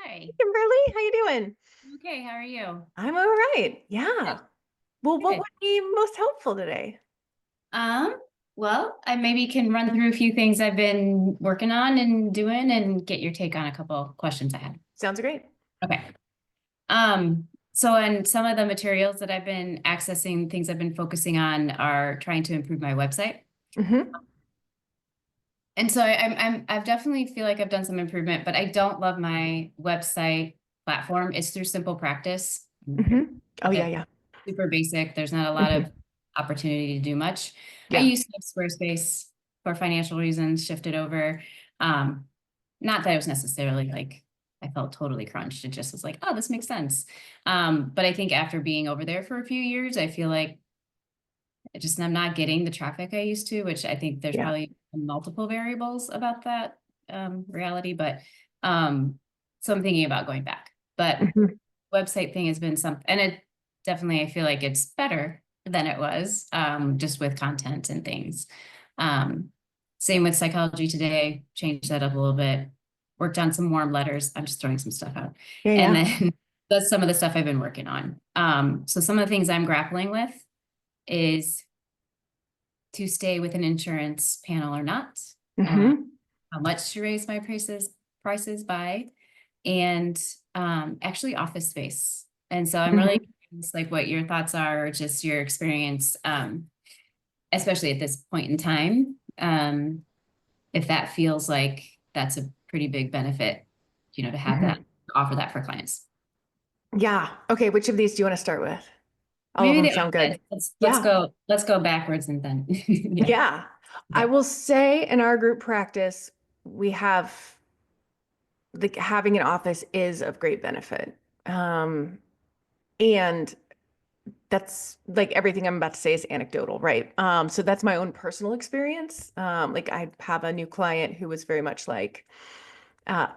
Hi. Kimberly, how you doing? Okay, how are you? I'm all right. Yeah. Good. Well, what Good. would be most helpful today? Um, well, I maybe can run through a few things I've been working on and doing and get your take on a couple questions I had. Sounds great. Okay. So in some of the materials that I've been accessing, things I've been focusing on are trying to improve my website. Hmm. And so I've definitely feel like I've done some improvement, but I don't love my website platform. It's through Simple Practice. Hmm. Oh, yeah, It's yeah. super basic. There's not a lot of Hmm. opportunity to do much. I Yeah. used to have Squarespace for financial reasons, shifted over. Um, Not that it was necessarily like I felt totally crunched. It just was like, oh, this makes sense. But I think after being over there for a few years, I feel like I'm not getting the traffic I used to, which I think there's Yeah. probably multiple variables about that reality. But so I'm thinking about going back. But Hmm. website thing has been something, and it definitely, I feel like it's better than it was, just with content and things. Um, Same with Psychology Today, changed that up a little bit, worked on some warm letters. I'm just throwing some stuff out. Yeah, And yeah. then that's some of the stuff I've been working on. So some of the things I'm grappling with is to stay with an insurance panel or not, uh, Hmm. how much to raise my prices by, and actually office space. And so I'm really Hmm. curious, like what your thoughts are, or just your experience, especially at this point in time. If that feels like that's a pretty big benefit, to have that, Hmm. offer that for clients. Yeah. Okay. Which of these do you want to start with? All of Maybe them the sound office. good. Let's Yeah. go backwards and then yeah. Yeah. I Okay. will say in our group practice, we have having an office is of great benefit. And that's like everything I'm about to say is anecdotal, right? So that's my own personal experience. Like I have a new client who was very much like, uh,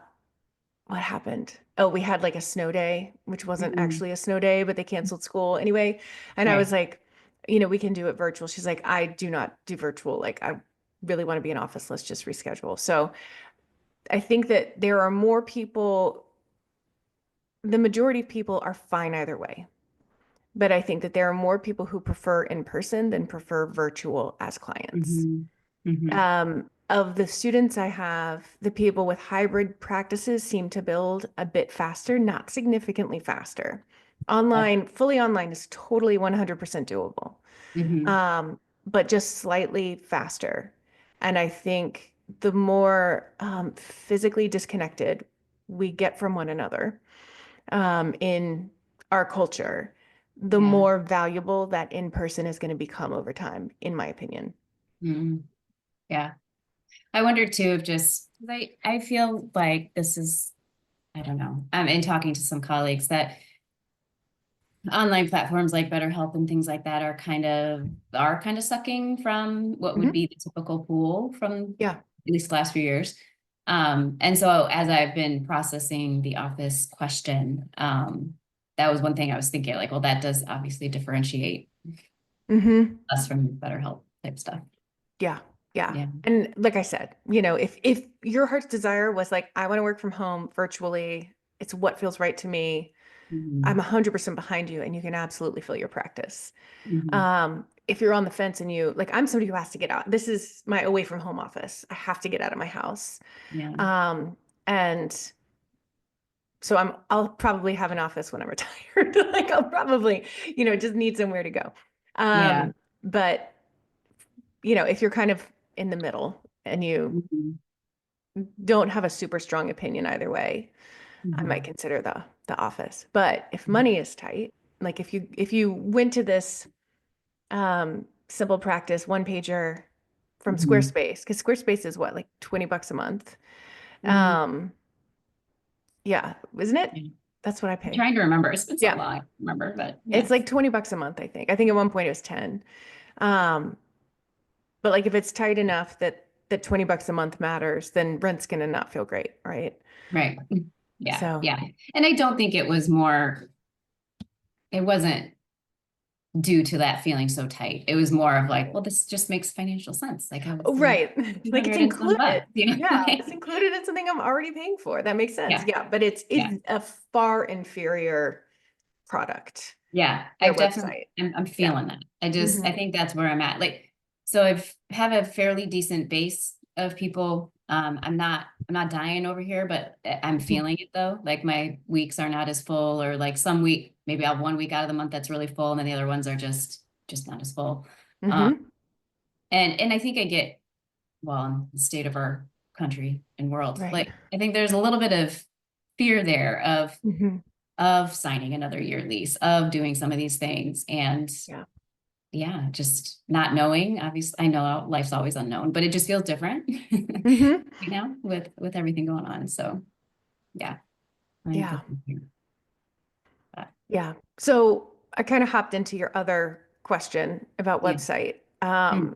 what happened? Oh, we had like a snow day, which wasn't Mhm. actually a snow day, but they canceled school anyway. And I was Right. like, we can do it virtual. She's like, I do not do virtual. Like I really want to be in office. Let's just reschedule. So I think that there are more people, the majority of people are fine either way. But I think that there are more people who prefer in person than prefer virtual as clients. Hmm. Hmm. Of the students I have, the people with hybrid practices seem to build a bit faster, not significantly faster. Online, fully online is totally 100% doable, Hmm. but just slightly faster. And I think the more physically disconnected we get from one another, in our culture, the Yeah. more valuable that in person is going to become over time, in my opinion. Hmm. Yeah. I wonder too if just I feel like this is, I don't know. In talking to some colleagues that online platforms like BetterHelp and things like that are kind of sucking from what would Mhm. be the typical pool from Yeah. at least the last few years. And so as I've been processing the office question, that was one thing I was thinking, like, well, that does obviously differentiate Hmm. us from BetterHelp type stuff. Yeah. Yeah. Yeah. And like I said, if your heart's desire was like, I want to work from home virtually, it's what feels right to me. I'm Mhm. 100% behind you and you can absolutely fill your practice. Mhm. If you're on the fence and I'm somebody who has to get out. This is my away from home office. I have to get out of my house. Yeah. Um, and so I'll probably have an office when I'm retired. Like I'll probably, just need somewhere to go. Yeah. But if you're kind of in the middle and you Mhm. don't have a super strong opinion either way, I might Mhm. consider the office. But if money is tight, like if you went to this simple practice one pager from Mhm. Squarespace, because Squarespace is what, like $20 a month. Mhm. Um, yeah, isn't it? Yeah. That's what I I'm pay. trying to remember. It's been so Yeah. long. I remember, but It's yeah. like $20 a month, I think. I think at one point it was 10. Um, but like if it's tight enough that $20 a month matters, then rent's gonna not feel great, right? Right. Yeah. So Yeah. And I don't think it was more, it wasn't due to that feeling so tight. It was more of like, well, this just makes financial sense. Like I Oh, was in right. Like it's 200 and some included. bucks, you know? Yeah, it's Like, included in something I'm already paying for. That makes sense. yeah, Yeah, but it's yeah, a far inferior product, yeah. their I've definitely, website. I'm Yeah. feeling that. Hmm. I think that's where I'm at. Like, so I've have a fairly decent base of people. I'm not dying over here, but I'm feeling it though. Like my weeks are not as full, or like some week, maybe I'll have 1 week out of the month that's really full, and then the other ones are just not as full. Um, Hmm. and I think I get, well, in the state of our country and world. Right. Like, I think there's a little bit of fear there Hmm. of signing another year lease, of doing some of these things. And Yeah. yeah, just not knowing. Obviously, I know life's always unknown, but it just feels different, Hmm. with everything going on. So yeah, I think Yeah. that's here. But, Yeah. So I kind of hopped into your other question about yeah. website Mm,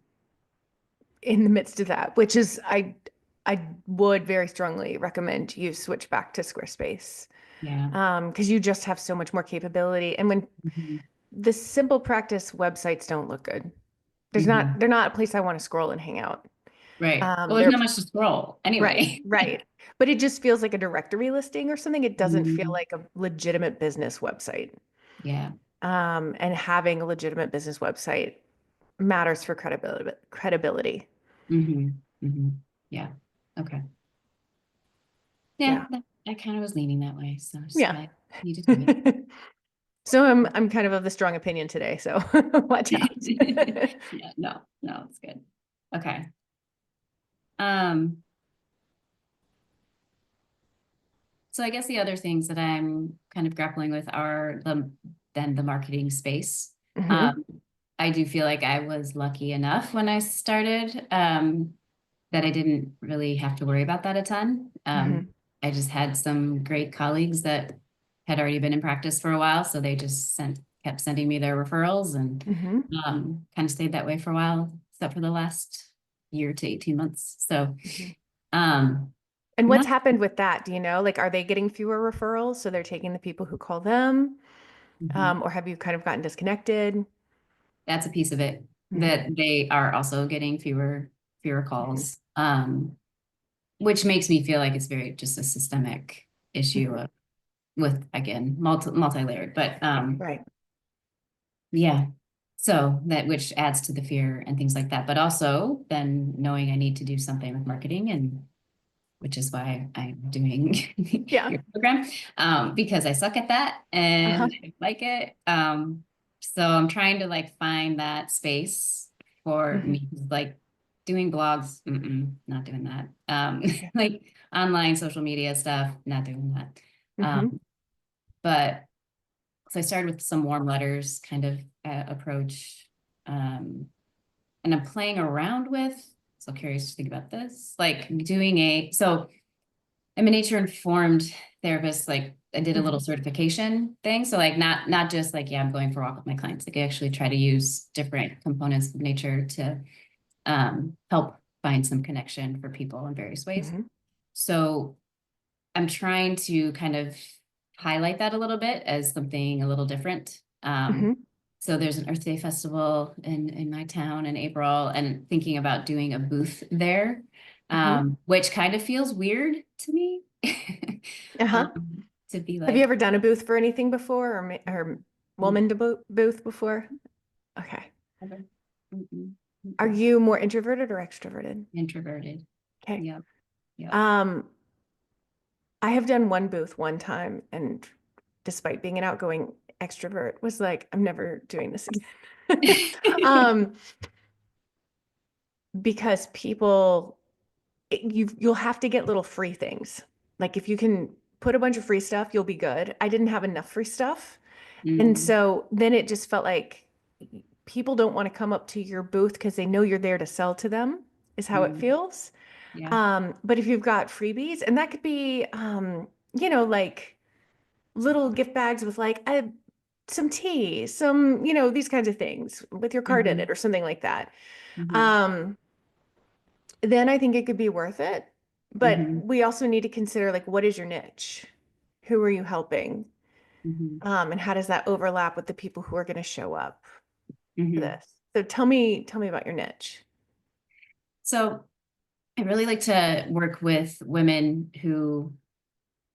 in the midst of that, which is I would very strongly recommend you switch back to Squarespace yeah. because you just have so much more capability. And when Hmm. the simple practice websites don't look good, Hmm. they're not a place I want to scroll and hang out. Right. Well, there's They're not much to scroll right, anyway. right. But it just feels like a directory listing or something. It doesn't feel Mm, like a legitimate business website. yeah. And having a legitimate business website matters for credibility. Hmm. Hmm. Yeah. Okay. Yeah, Yeah. I kind of was leaning that way, so just Yeah. I need to do So I'm kind of the strong opinion today, so watch out. it. Yeah, no, no, it's good. Okay. Um, so I guess the other things that I'm kind of grappling with are the marketing space. Hmm. Um, I do feel like I was lucky enough when I started, that I didn't really have to worry about that a ton. Hmm. I just had some great colleagues that had already been in practice for a while, so they just kept sending me their referrals, and Hmm. kind of stayed that way for a while, except for the last year to 18 months. So Hmm. um, And what's not happened with that? Do you know? Like, are they getting fewer referrals? So they're taking the people who call them? mhm. Or have you kind of gotten disconnected? That's a piece of it, Hmm. that they are also getting fewer Hmm. calls, which makes me feel like it's very just a systemic issue Hmm. with, again, multi-layered, but Right. yeah. So that, which adds to the fear and things like that, but also then knowing I need to do something with marketing, and which is why I'm doing Yeah. your program, because I suck at that Uh-huh. and I like it. So I'm trying to like find that space for Hmm. me, like doing blogs, not doing that. Okay. Like online social media stuff, not doing that. Hmm. Um, but so I started with some warm letters kind of approach. Um, and I'm playing around with, so curious to think about this, like doing so I'm a nature informed therapist. Like I did a little Hmm. certification thing. So like not just like, yeah, I'm going for a walk with my clients. Like I actually try to use different components of nature to help find some connection for people in various ways. Hmm. So I'm trying to kind of highlight that a little bit as something a little different. Hmm. So there's an Earth Day festival in my town in April, and thinking about doing a booth there, Hmm. which kind of feels weird to me. Uh-huh. To be Have you like, ever done a booth for anything before or woman to booth before? Okay. never. Mm-mm, Are mm-mm. you more introverted or extroverted? Introverted. Okay. Yep. Yep. Um, I have done one booth one time, and despite being an outgoing extrovert, was like, I'm never doing this again. Um, because people, you'll have to get little free things. Like if you can put a bunch of free stuff, you'll be good. I didn't have enough free stuff. And Mm, so then it just felt like people don't want to come up to your booth because they know you're there to sell to them, is how it mm, feels. yeah. But if you've got freebies, and that could be, like little gift bags with like some tea, these kinds of things with your card in Hmm. it or something like that. Hmm. Um, then I think it could be worth it. But Hmm. we also need to consider like, what is your niche? Who are you helping? Hmm. And how does that overlap with the people who are going to show up? for Mhm. this. So tell me about your niche. So I really like to work with women who,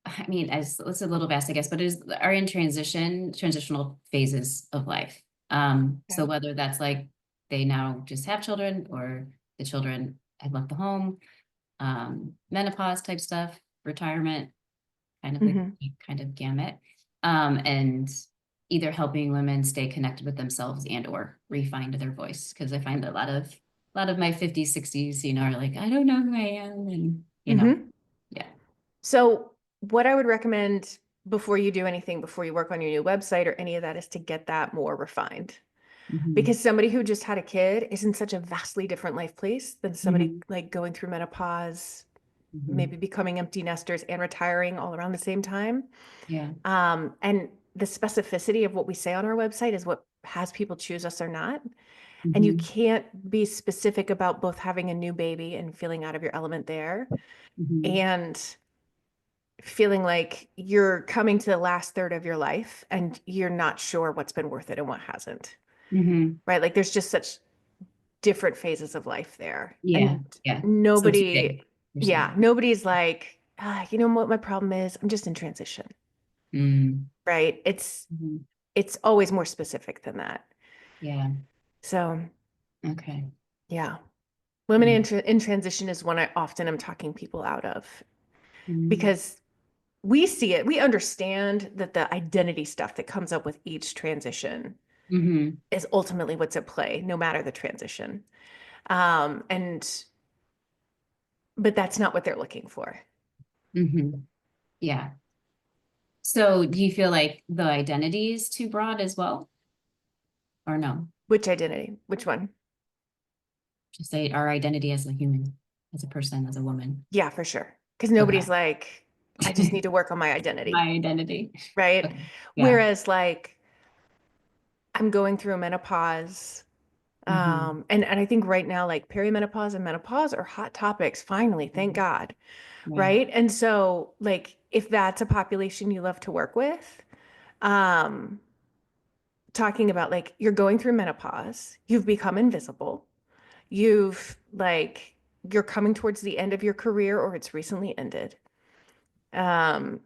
I mean, as it's a little vast, I guess, but are in transitional phases of life. So Okay. whether that's like they now just have children or the children have left the home, menopause type stuff, retirement, kind of the Hmm. kind of gamut. And either helping women stay connected with themselves and or refine their voice. Because I find that a lot of my 50s, 60s, are like, I don't know who I am. And, Hmm. yeah. So what I would recommend before you do anything, before you work on your new website or any of that, is to get that more refined. Hmm. Because somebody who just had a kid is in such a vastly different life place than somebody Hmm. like going through menopause, maybe Hmm. becoming empty nesters and retiring all around the same time. Yeah. And the specificity of what we say on our website is what has people choose us or not. And you Hmm. can't be specific about both having a new baby and feeling out of your element there Hmm. and feeling like you're coming to the last third of your life and you're not sure what's been worth it and what hasn't, Hmm. right? Like there's just such different phases of life there. Yeah. And Yeah. So too nobody, big, you're yeah, saying. nobody's like, you know what my problem is? I'm just in transition, Mm. right? It's Mhm. it's always more specific than that. Yeah. So, Okay. yeah. Women Mm. in transition is one I often am talking people out of Mm. because we see it. We understand that the identity stuff that comes up with each transition Hmm. is ultimately what's at play, no matter the transition. And but that's not what they're looking for. Hmm. Yeah. So do you feel like the identity is too broad as well, or no? Which identity? Which one? Just say our identity as a human, as a person, as a woman. Yeah, for sure. Because nobody's Okay. like, I just need to work on my My identity, identity. right? Okay. Yeah. Whereas like I'm going through a menopause. Hmm. And I think right now, like perimenopause and menopause are hot topics, finally, thank God. Right. Right. And so, like, if that's a population you love to work with, um, talking about like you're going through menopause, you've become invisible, you've like, you're coming towards the end of your career or it's recently ended. Um,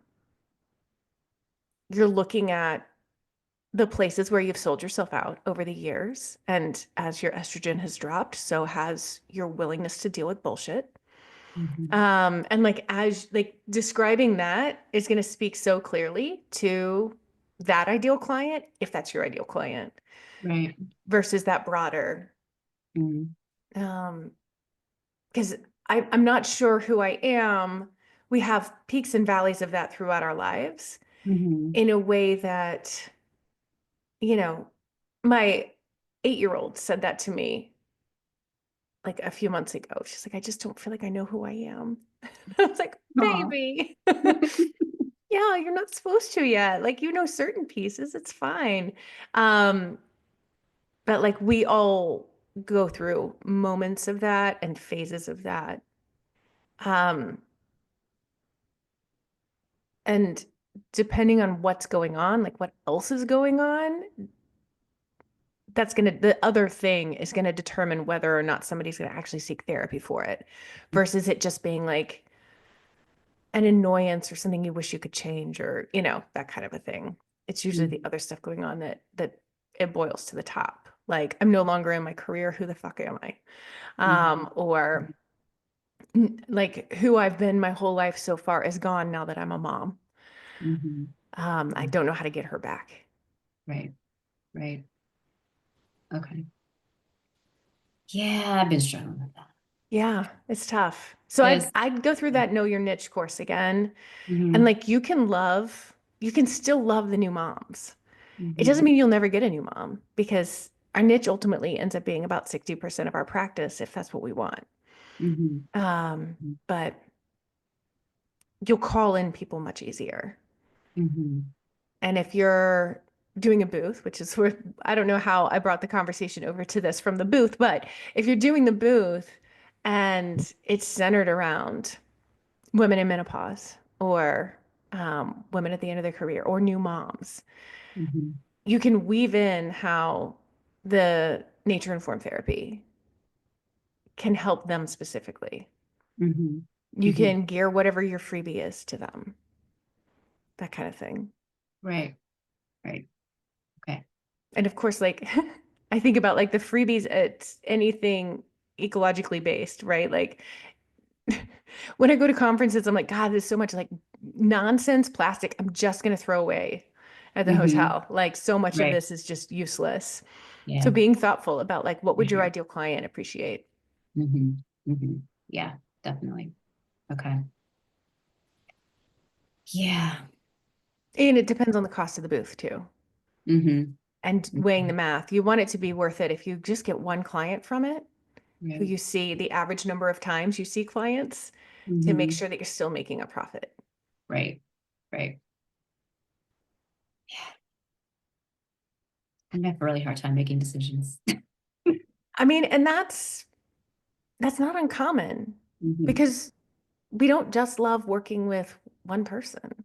you're looking at the places where you've sold yourself out over the years. And as your estrogen has dropped, so has your willingness to deal with bullshit. Hmm. And like as like describing that is going to speak so clearly to that ideal client, if that's your ideal client, Right. versus that broader. Mm. Um, because I'm not sure who I am. We have peaks and valleys of that throughout our lives Hmm. in a way that, you know, my 8-year-old said that to me like a few months ago. She's like, I just don't feel like I know who I am. I was like, Aw. baby. Yeah, you're not supposed to yet. Like, you know, certain pieces, it's fine. Um, but like we all go through moments of that and phases of that. Um, and depending on what's going on, like what else is going on, the other thing is gonna determine whether or not somebody's gonna actually seek therapy for it versus it just being like an annoyance or something you wish you could change or, you know, that kind of a thing. It's usually the Mm. other stuff going on that it boils to the top. Like, I'm no longer in my career. Who the fuck am I? Mhm. Or like who I've been my whole life so far is gone now that I'm a mom. Mhm. I don't know how to get her back. Right. Right. Okay. Yeah, I've been struggling with that. Yeah, it's tough. So It I'd go through that know your niche course again. And Mm-hmm. like you can still love the new moms. It doesn't Mm-hmm. mean you'll never get a new mom because our niche ultimately ends up being about 60% of our practice if that's what we want. Mm-hmm. Um, but you'll call in people much easier. Mm-hmm. And if you're doing a booth, which is where I don't know how I brought the conversation over to this from the booth, but if you're doing the booth and it's centered around women in menopause or women at the end of their career or new moms, Mm-hmm. you can weave in how the nature informed therapy can help them specifically. Mm-hmm. You Mm-hmm. can gear whatever your freebie is to them, that kind of thing. Right. Right. Okay. And of course, like I think about like the freebies at anything ecologically based, right? Like when I go to conferences, I'm like, God, there's so much like nonsense plastic I'm just going to throw away at the Mm-hmm. hotel. Like so much of Right. this is just useless. So Yeah. being thoughtful about like what For would your sure. ideal client appreciate? Mm-hmm. Mm-hmm. Yeah, definitely. Okay. Yeah. And it depends on the cost of the booth too. Mm-hmm. And weighing the math. You want it to be worth it. If you just get one client from it, who Right. you see the average number of times you see clients, to make Mm-hmm. sure that you're still making a profit. Right. Right. Yeah. I have a really hard time making decisions. I mean, and that's not uncommon Mm-hmm. because we don't just love working with one person.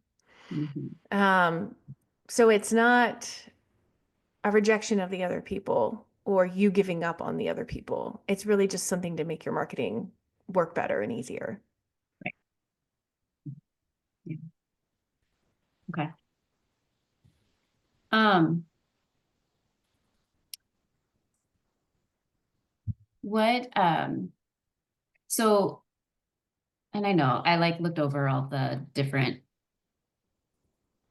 Mm-hmm. Um, so it's not a rejection of the other people or you giving up on the other people. It's really just something to make your marketing work better and easier. Right. Yeah. Okay. Um, what, so, and I know I like looked over all the different,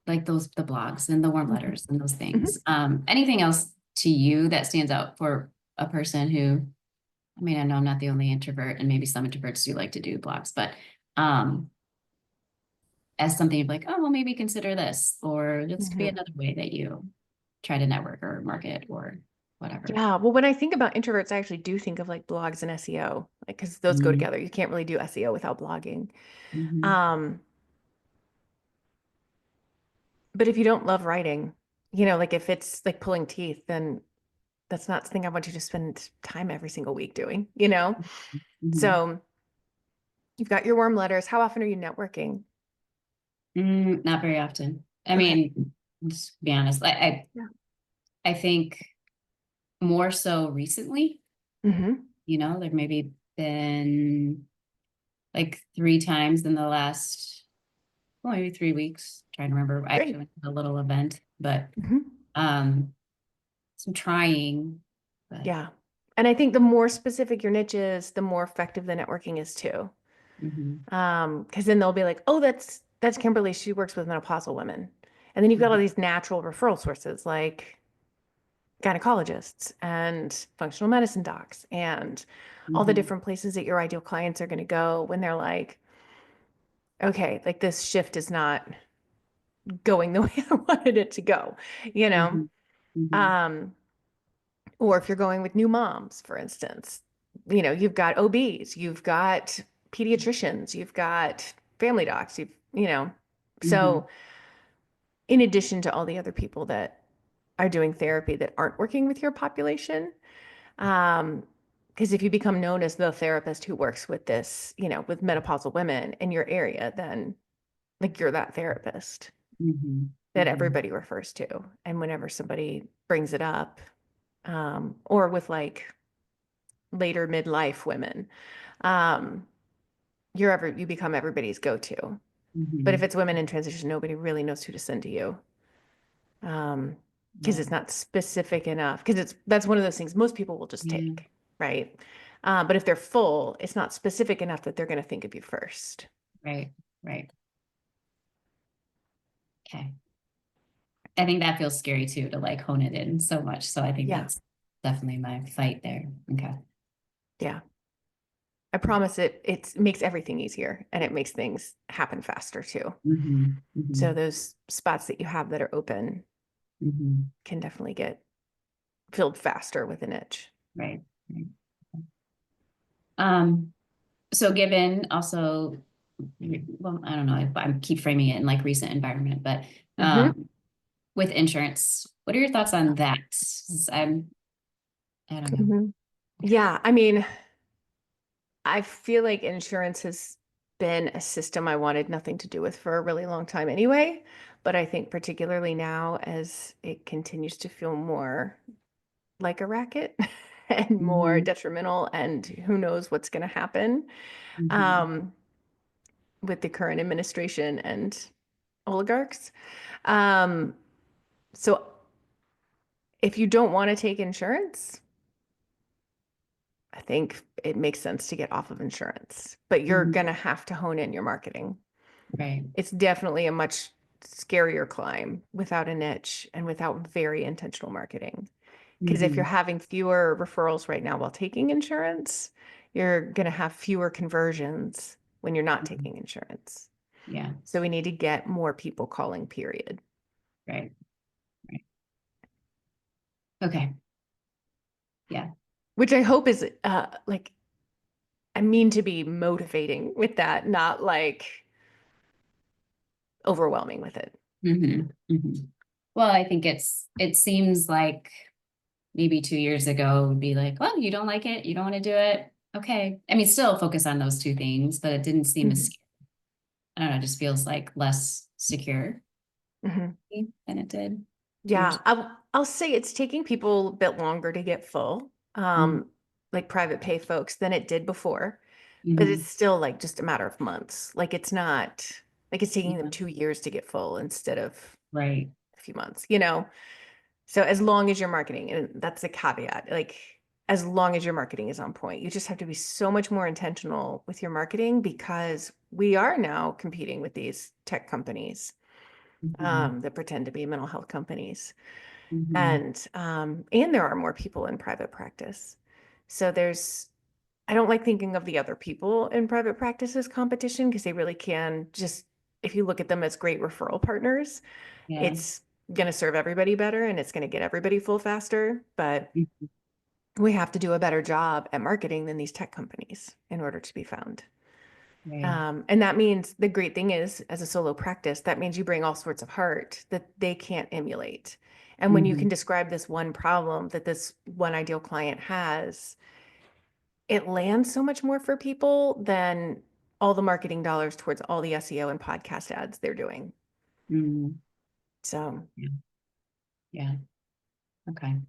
like the blogs and the warm Mhm. letters and those Mhm. things. Anything else to you that stands out for a person who, I mean, I know I'm not the only introvert and maybe some introverts do like to do blogs, but, um, as something like, oh, well, maybe consider this, or this could be Mhm. another way that you try to network or market or whatever. Yeah, well, when I think about introverts, I actually do think of like blogs and SEO, like because those go Mm-hmm. together. You can't really do SEO without blogging. Mm-hmm. Um, but if you don't love writing, like if it's like pulling teeth, then that's not something I want you to spend time every single week doing. Mm-hmm. So you've got your warm letters. How often are you networking? Not very often. I Okay. mean, just to be honest, Yeah. I think more so recently, Hmm. there maybe been like 3 times in the last, well, maybe 3 weeks. Trying to remember. I actually Great. went to a little event, but Hmm. um, so I'm trying, but Yeah. And I think the more specific your niche is, the more effective the networking is too. mhm, Because then they'll be like, oh, that's Kimberly. She works with menopausal women. And then you've got all mhm, these natural referral sources like gynecologists and functional medicine docs and all the mhm, different places that your ideal clients are going to go when they're like, okay, like this shift is not going the way I wanted it to go, you know? mhm, mhm, Um, or if you're going with new moms, for instance, you've got OBs, you've got pediatricians, you've got family docs, mhm, so in addition to all the other people that are doing therapy that aren't working with your population, um, because if you become known as the therapist who works with this, with menopausal women in your area, then like you're that therapist mhm, that mhm, everybody refers to. And whenever somebody brings it up, or with like later midlife women, um, you become everybody's go-to. But if mhm. it's women in transition, nobody really knows who to send to you. Because Yeah, it's not specific enough. Because that's one of those things most people will just yeah, take, right? But if they're full, it's not specific enough that they're going to think of you first. right, right. Okay. I think that feels scary too, to like hone it in so much. So I think Yeah, that's definitely my fight there. Okay. yeah. I promise it makes everything easier and it makes things happen faster too. Mhm, So mhm, those spots that you have that are open mhm. can definitely get filled faster with an itch. Right, right. Um, so given also, well, I don't know, I keep framing it in like recent environment, but Hmm. with insurance, what are your thoughts on that? 'Cause I don't know. Hmm. Yeah, I mean, I feel like insurance has been a system I wanted nothing to do with for a really long time anyway. But I think particularly now as it continues to feel more like a racket and more Mhm, detrimental, and who knows what's going to happen mhm, um, with the current administration and oligarchs. Um, so if you don't want to take insurance, I think it makes sense to get off of insurance, but you're mhm. going to have to hone in your marketing. Right. It's definitely a much scarier climb without a niche and without very intentional marketing. Because if you're Mhm, having fewer referrals right now while taking insurance, you're going to have fewer conversions when you're not mhm. taking insurance. Yeah, So we need to get more people calling, period. right, right. Okay, yeah. Which I hope is like, I mean to be motivating with that, not like overwhelming with it. Mhm, mhm. Well, I think it seems like maybe 2 years ago would be like, well, you don't like it, you don't want to do it. Okay. I mean, still focus on those two things, but it didn't seem Mhm, as, I don't know, it just feels like less secure mhm. than it did 2 years. Yeah, I'll say it's taking people a bit longer to get full, Mm, like private pay folks than it did before, but it's mhm. still like just a matter of months. Like it's not like it's taking them Yeah, 2 years to get full instead of right. a few months, you know? So as long as you're marketing, and that's a caveat, like as long as your marketing is on point, you just have to be so much more intentional with your marketing because we are now competing with these tech companies Mhm, that pretend to be mental health companies. mhm. And there are more people in private practice. So I don't like thinking of the other people in private practice as competition because they really can just, if you look at them as great referral partners, Yeah. it's going to serve everybody better and it's going to get everybody full faster. But Mhm. we have to do a better job at marketing than these tech companies in order to be found. Right. And that means the great thing is, as a solo practice, that means you bring all sorts of heart that they can't emulate. And when you can Mhm, describe this one problem that this one ideal client has, it lands so much more for people than all the marketing dollars towards all the SEO and podcast ads they're doing. mhm. So, Yeah. Yeah. Okay.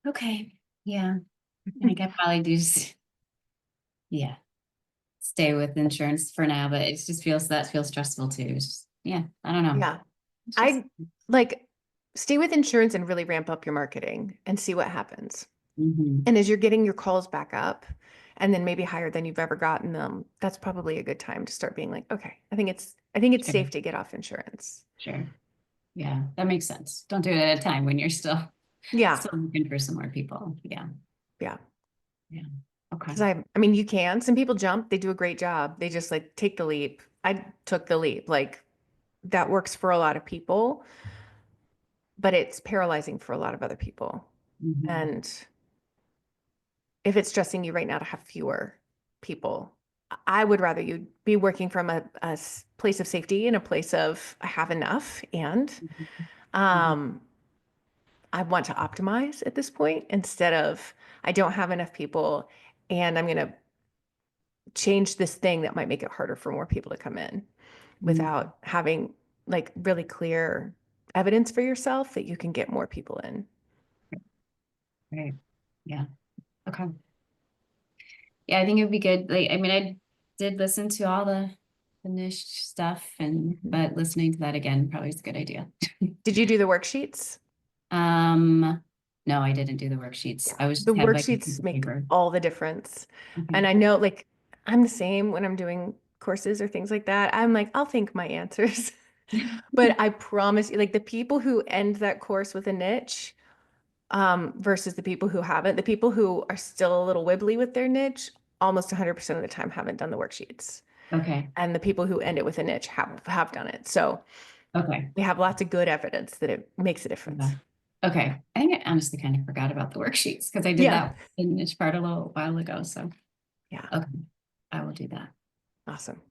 Okay. Yeah. I could probably do, yeah, stay with insurance for now, but it just feels, that feels stressful too. It's just, yeah, I don't know. yeah, It's just, I like stay with insurance and really ramp up your marketing and see what happens. mhm, And as you're getting your calls back up and then maybe higher than you've ever gotten them, that's probably a good time to start being like, okay, I think it's sure, safe to get off insurance. sure. Yeah, that makes sense. Don't do it at a time when you're still, Yeah. still looking for some more people. Yeah, Yeah. yeah. Okay. Because I mean, you can. Some people jump, they do a great job. They just like take the leap. I took the leap. Like that works for a lot of people, but it's paralyzing for a lot of other people. Mhm, And if it's stressing you right now to have fewer people, I would rather you be working from a place of safety and a place of I have enough. And mhm, mhm, um, I want to optimize at this point instead of I don't have enough people and I'm going to change this thing that might make it harder for more people to come in mhm. without having like really clear evidence for yourself that you can get more people in. Right. Yeah. Okay. Yeah, I think it would be good. Like, I mean, I did listen to all the niche stuff, and Mhm. but listening to that again probably is a good idea. Did you do the worksheets? Um, no, I didn't do the worksheets. Yeah. I was The just had like a piece worksheets of make paper. all the difference. Okay. And I know like I'm the same when I'm doing courses or things like that. I'm like, I'll think my answers. But I promise you, like the people who end that course with a niche, versus the people who haven't, the people who are still a little wibbly with their niche, almost 100% of the time haven't done the worksheets. Okay. And the people who end it with a niche have done it. So Okay. we have lots of good evidence that it makes a Yeah. difference. Okay. I think I honestly kind of forgot about the worksheets because I did Yeah. that in niche part a little while ago. So Yeah. okay, I will do that. Awesome.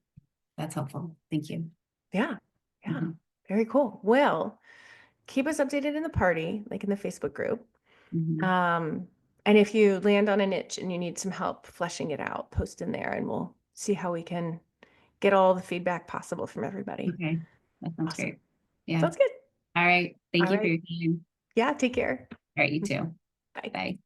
That's helpful. Thank you. Yeah. Yeah. Mhm, Very cool. Well, keep us updated in the party, like in the Facebook group. mhm. Um, and if you land on a niche and you need some help fleshing it out, post in there and we'll see how we can get all the feedback possible from everybody. Okay. That sounds Awesome. great. Yeah. Sounds good. All right. Thank All you for right. your time. Yeah, take care. All right, you too. Bye. Bye.